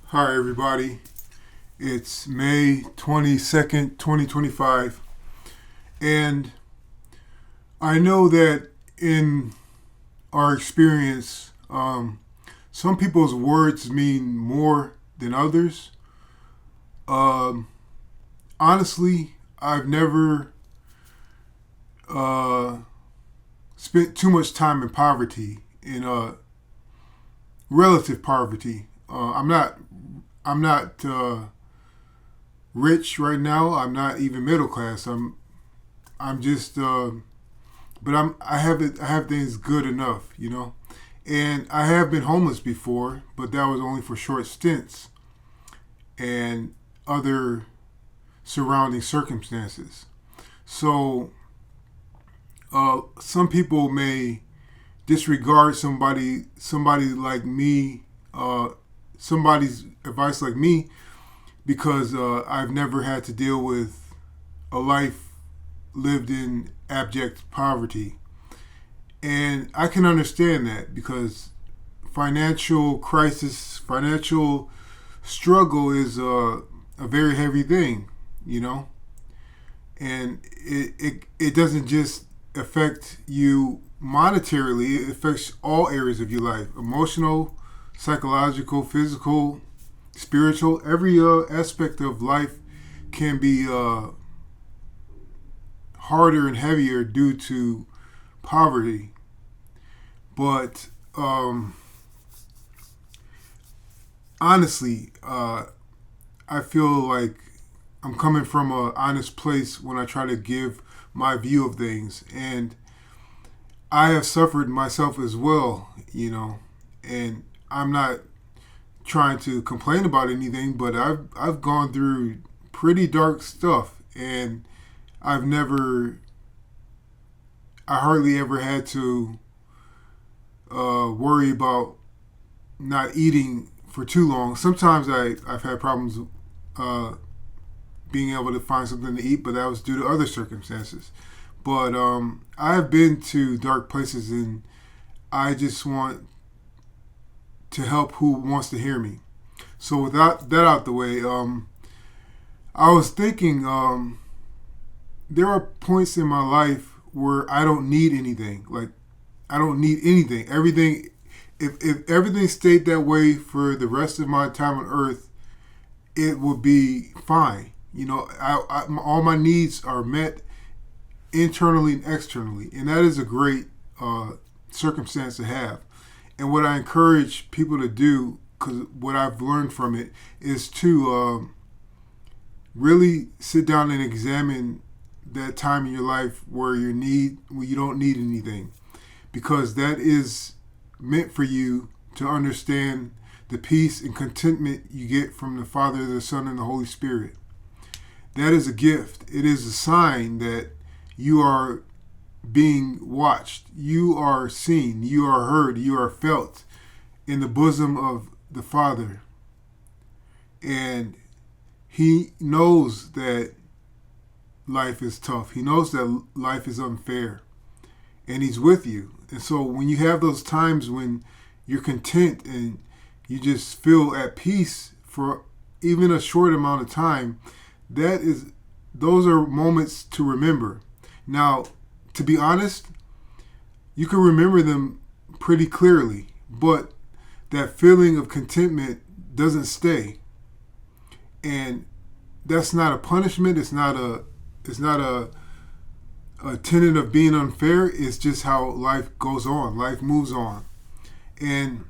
Hi, everybody. It's May 22nd, 2025. And I know that in our experience, some people's words mean more than others. Um, Honestly, I've never uh, spent too much time in poverty, in relative poverty. I'm not rich right now. I'm not even middle class. I'm just but I have it. I have things good enough. And I have been homeless before, but that was only for short stints and other surrounding circumstances. So some people may disregard somebody like me, somebody's advice like me, because I've never had to deal with a life lived in abject poverty. And I can understand that because financial crisis, financial struggle is a very heavy thing, you know? And it doesn't just affect you monetarily, it affects all areas of your life: emotional, psychological, physical, spiritual. Every aspect of life can be harder and heavier due to poverty. But honestly, I feel like I'm coming from an honest place when I try to give my view of things. And I have suffered myself as well. And I'm not trying to complain about anything, but I've gone through pretty dark stuff, and I've never, I hardly ever had to worry about not eating for too long. Sometimes I've had problems uh, being able to find something to eat, but that was due to other circumstances. But I've been to dark places, and I just want to help who wants to hear me. So without that out the way, I was thinking there are points in my life where I don't need anything. Like, I don't need anything. Everything, if everything stayed that way for the rest of my time on Earth, it would be fine. All my needs are met internally and externally, and that is a great circumstance to have. And what I encourage people to do, because what I've learned from it, is to really sit down and examine that time in your life where you don't need anything, because that is meant for you to understand the peace and contentment you get from the Father, the Son, and the Holy Spirit. That is a gift. It is a sign that you are being watched, you are seen, you are heard, you are felt in the bosom of the Father. And He knows that life is tough. He knows that life is unfair. And He's with you. And so when you have those times when you're content and you just feel at peace for even a short amount of time, those are moments to remember. Now, to be honest, you can remember them pretty clearly, but that feeling of contentment doesn't stay. And that's not a punishment. It's not a tenet of being unfair. It's just how life goes on. Life moves on. And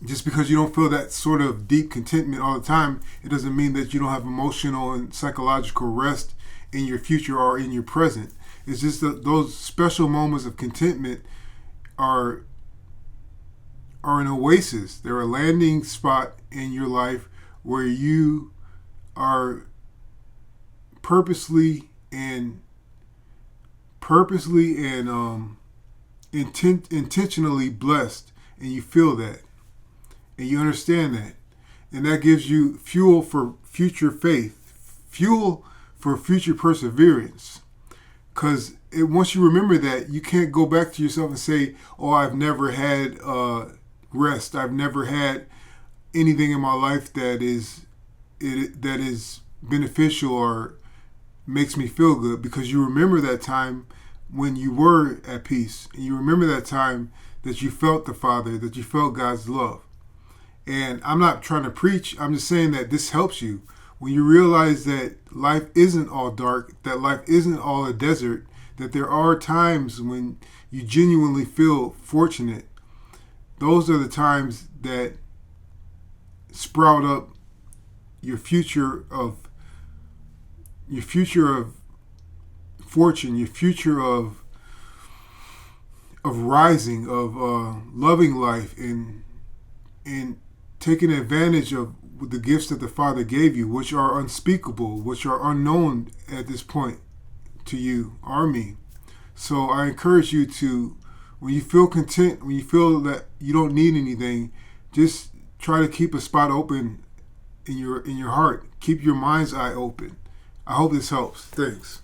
just because you don't feel that sort of deep contentment all the time, it doesn't mean that you don't have emotional and psychological rest in your future or in your present. It's just that those special moments of contentment are an oasis. They're a landing spot in your life where you are purposely and intentionally blessed, and you feel that, and you understand that, and that gives you fuel for future faith, fuel for future perseverance. Because once you remember that, you can't go back to yourself and say, "Oh, I've never had rest. I've never had anything in my life that is beneficial or makes me feel good, because you remember that time when you were at peace, and you remember that time that you felt the Father, that you felt God's love. And I'm not trying to preach, I'm just saying that this helps you. When you realize that life isn't all dark, that life isn't all a desert, that there are times when you genuinely feel fortunate, those are the times that sprout up your future of fortune, your future of rising, of loving life, and taking advantage of the gifts that the Father gave you, which are unspeakable, which are unknown at this point to you or me. So I encourage you to, when you feel content, when you feel that you don't need anything, just try to keep a spot open in your heart. Keep your mind's eye open. I hope this helps. Thanks.